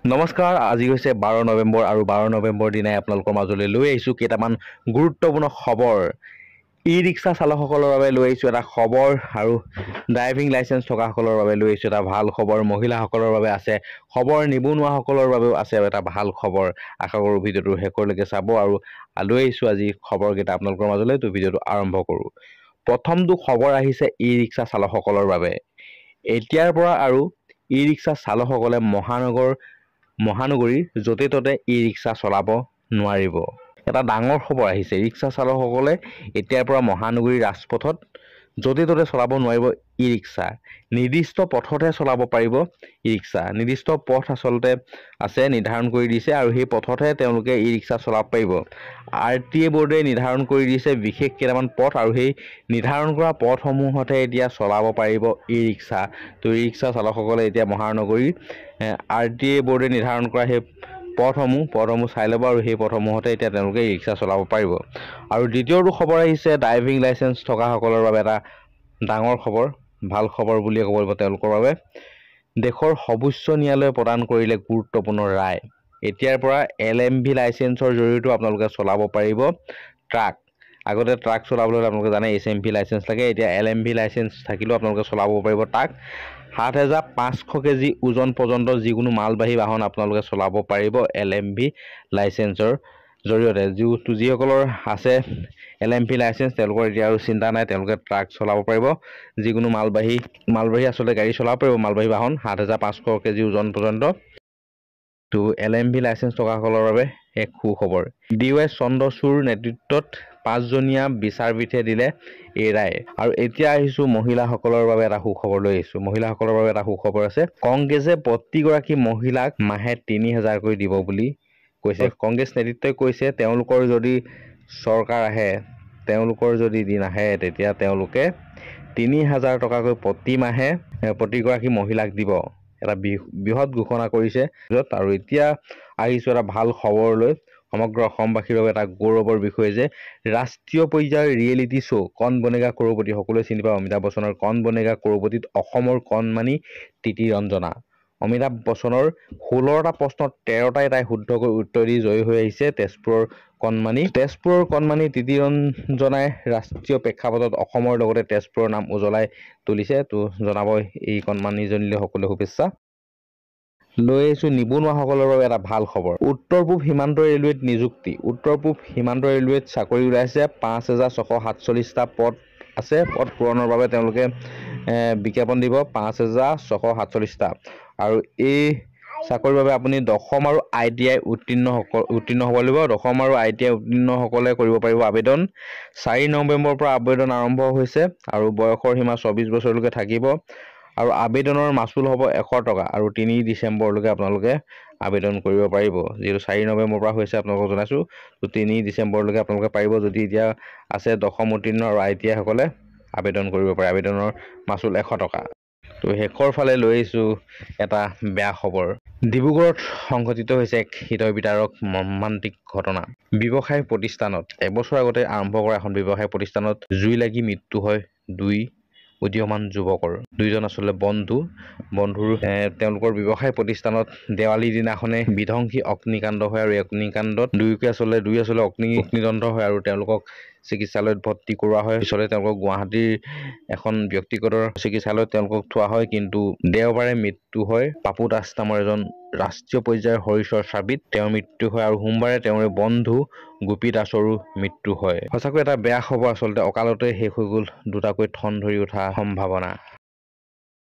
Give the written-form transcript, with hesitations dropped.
নমস্কাৰ, আজি হৈছে 12 নৱেম্বৰ আৰু 12 নৱেম্বৰ দিনাই আপোনালোকৰ মাজলৈ লৈ আহিছোঁ কেইটামান গুৰুত্বপূৰ্ণ খবৰ। ই-ৰিক্সা চালকসকলৰ বাবে লৈ আহিছোঁ এটা খবৰ আৰু ড্ৰাইভিং লাইচেন্স থকাসকলৰ বাবে লৈ আহিছোঁ এটা ভাল খবৰ। মহিলাসকলৰ বাবে আছে খবৰ, নিবনুৱাসকলৰ বাবেও আছে এটা ভাল খবৰ। আশা কৰোঁ ভিডিঅ'টো শেষলৈকে চাব আৰু লৈ আহিছোঁ আজি খবৰকেইটা আপোনালোকৰ মাজলৈ। তো ভিডিঅ'টো আৰম্ভ কৰোঁ। প্ৰথমটো খবৰ আহিছে ই-ৰিক্সা চালকসকলৰ বাবে। এতিয়াৰ পৰা আৰু ই-ৰিক্সা চালকসকলে মহানগৰীৰ য'তে ত'তে ই-ৰিক্সা চলাব নোৱাৰিব। এটা ডাঙৰ খবৰ আহিছে। ৰিক্সা চালকসকলে এতিয়াৰ পৰা মহানগৰীৰ ৰাজপথত য'তে ত'তে চলাব নোৱাৰিব ই-ৰিক্সা। নিৰ্দিষ্ট পথতহে চলাব পাৰিব ই-ৰিক্সা। নিৰ্দিষ্ট পথ আচলতে আছে, নিৰ্ধাৰণ কৰি দিছে আৰু সেই পথতহে তেওঁলোকে ই-ৰিক্সা চলাব পাৰিব। RTA বোৰ্ডে নিৰ্ধাৰণ কৰি দিছে বিশেষ কেইটামান পথ আৰু সেই নিৰ্ধাৰণ কৰা পথসমূহতহে এতিয়া চলাব পাৰিব ই-ৰিক্সা। তো ই-ৰিক্সা চালকসকলে এতিয়া মহানগৰীৰ RTA বোৰ্ডে নিৰ্ধাৰণ কৰা সেই পথসমূহ চাই ল'ব আৰু সেই পথসমূহতে এতিয়া তেওঁলোকে ই-ৰিক্সা চলাব পাৰিব। আৰু দ্বিতীয়টো খবৰ আহিছে ড্ৰাইভিং লাইচেন্স থকাসকলৰ বাবে এটা ডাঙৰ খবৰ, ভাল খবৰ বুলিয়ে ক'ব লাগিব তেওঁলোকৰ বাবে। দেশৰ সৰ্বোচ্চ ন্যায়ালয়ে প্ৰদান কৰিলে গুৰুত্বপূৰ্ণ ৰায়। এতিয়াৰ পৰা LMV লাইচেন্সৰ জৰিয়তেও আপোনালোকে চলাব পাৰিব ট্ৰাক। আগতে ট্ৰাক চলাবলৈ হ'লে আপোনালোকে জানে HMV লাইচেন্স লাগে, এতিয়া LMV লাইচেন্স থাকিলেও আপোনালোকে চলাব পাৰিব ট্ৰাক। 7,500 কেজি ওজন পৰ্যন্ত যিকোনো মালবাহী বাহন আপোনালোকে চলাব পাৰিব LMV লাইচেন্সৰ জৰিয়তে। যিসকলৰ আছে LMV লাইচেন্স তেওঁলোকৰ এতিয়া আৰু চিন্তা নাই, তেওঁলোকে ট্ৰাক চলাব পাৰিব। যিকোনো মালবাহী আচলতে গাড়ী চলাব পাৰিব, মালবাহী বাহন 7,500 কেজি ওজন পৰ্যন্ত। তো LMV লাইচেন্স থকাসকলৰ বাবে এক সুখবৰ। DY চন্দ্ৰচূড়ৰ নেতৃত্বত 5জনীয়া বিচাৰপীঠে দিলে এই ৰায়। আৰু এতিয়া আহিছোঁ মহিলাসকলৰ বাবে এটা সুখবৰ লৈ আহিছোঁ। মহিলাসকলৰ বাবে এটা সুখবৰ আছে। কংগ্ৰেছে প্ৰতিগৰাকী মহিলাক মাহে 3,000কৈ দিব বুলি কৈছে। কংগ্ৰেছ নেতৃত্বই কৈছে তেওঁলোকৰ যদি চৰকাৰ আহে, তেওঁলোকৰ যদি দিন আহে, তেতিয়া তেওঁলোকে 3,000 টকাকৈ প্ৰতিমাহে প্ৰতিগৰাকী মহিলাক দিব। এটা বৃহৎ ঘোষণা কৰিছে। আৰু এতিয়া আহিছোঁ এটা ভাল খবৰলৈ। সমগ্ৰ অসমবাসীৰ বাবে এটা গৌৰৱৰ বিষয় যে ৰাষ্ট্ৰীয় পৰ্যায়ৰ ৰিয়েলিটি শ্ব' কৌন বনেগা কৰ'ৰপতি, সকলোৱে চিনি পায় অমিতাভ বচ্চনৰ কৌন বনেগা কৰ'ৰপতিত অসমৰ কণমানি তিতি ৰঞ্জনা। অমিতাভ বচ্চনৰ 16টা প্ৰশ্নত 13টাই তাই শুদ্ধকৈ উত্তৰ দি জয়ী হৈ আহিছে তেজপুৰৰ কণমানি তিতি ৰঞ্জনাই ৰাষ্ট্ৰীয় প্ৰেক্ষাপটত অসমৰ লগতে তেজপুৰৰ নাম উজ্বলাই তুলিছে। তো জনাব এই কণমানিজনীলৈ সকলোৱে শুভেচ্ছা। লৈ আহিছোঁ নিবনুৱাসকলৰ বাবে এটা ভাল খবৰ। উত্তৰ পূব সীমান্ত ৰেলৱেত নিযুক্তি। উত্তৰ পূব সীমান্ত ৰেলৱেত চাকৰি ওলাইছে। 5,647টা পদ আছে। পদ পূৰণৰ বাবে তেওঁলোকে বিজ্ঞাপন দিব 5,647টা। আৰু এই চাকৰিৰ বাবে আপুনি 10ম আৰু ITI উত্তীৰ্ণ হ'ব লাগিব। 10ম আৰু ITI উত্তীৰ্ণসকলে কৰিব পাৰিব আবেদন। 4 নৱেম্বৰৰ পৰা আবেদন আৰম্ভ হৈছে আৰু বয়সৰ সীমা 24 বছৰলৈকে থাকিব। আৰু আবেদনৰ মাচুল হ'ব 100 টকা আৰু 3 ডিচেম্বৰলৈকে আপোনালোকে আবেদন কৰিব পাৰিব। যিহেতু 4 নৱেম্বৰৰ পৰা হৈছে আপোনালোকক জনাইছোঁ, তো 3 ডিচেম্বৰলৈকে আপোনালোকে পাৰিব। যদি এতিয়া আছে 10ম উত্তীৰ্ণ আৰু ITI সকলে আবেদন কৰিব পাৰে। আবেদনৰ মাচুল 100 টকা। তো শেষৰ ফালে লৈ আহিছোঁ এটা বেয়া খবৰ। ডিব্ৰুগড়ত সংঘটিত হৈছে এক হৃদয় বিদাৰক মৰ্মান্তিক ঘটনা। ব্যৱসায় প্ৰতিষ্ঠানত এবছৰ আগতে আৰম্ভ কৰা এখন ব্যৱসায় প্ৰতিষ্ঠানত জুই লাগি মৃত্যু হয় দুই উদীয়মান যুৱকৰ। দুইজন আচলতে বন্ধুৰ তেওঁলোকৰ ব্যৱসায় প্ৰতিষ্ঠানত দেৱালীৰ দিনাখনে বিধ্বংসী অগ্নিকাণ্ড হয় আৰু এই অগ্নিকাণ্ডত দুই আচলতে অগ্নিদগ্ধ হয় আৰু তেওঁলোকক চিকিৎসালয়ত ভৰ্তি কৰোৱা হয়। পিছতে তেওঁলোকক গুৱাহাটীৰ এখন ব্যক্তিগত চিকিৎসালয়ত তেওঁলোকক থোৱা হয়। কিন্তু দেওবাৰে মৃত্যু হয় পাপু দাস নামৰ এজন ৰাষ্ট্ৰীয় পৰ্যায়ৰ শৰীৰ চৰ্চাবিদ। তেওঁৰ মৃত্যু হয় আৰু সোমবাৰে তেওঁৰ বন্ধু গোপী দাসৰো মৃত্যু হয়। সঁচাকৈ এটা বেয়া খবৰ। আচলতে অকালতে শেষ হৈ গ'ল দুটাকৈ ঠন ধৰি উঠা সম্ভাৱনা।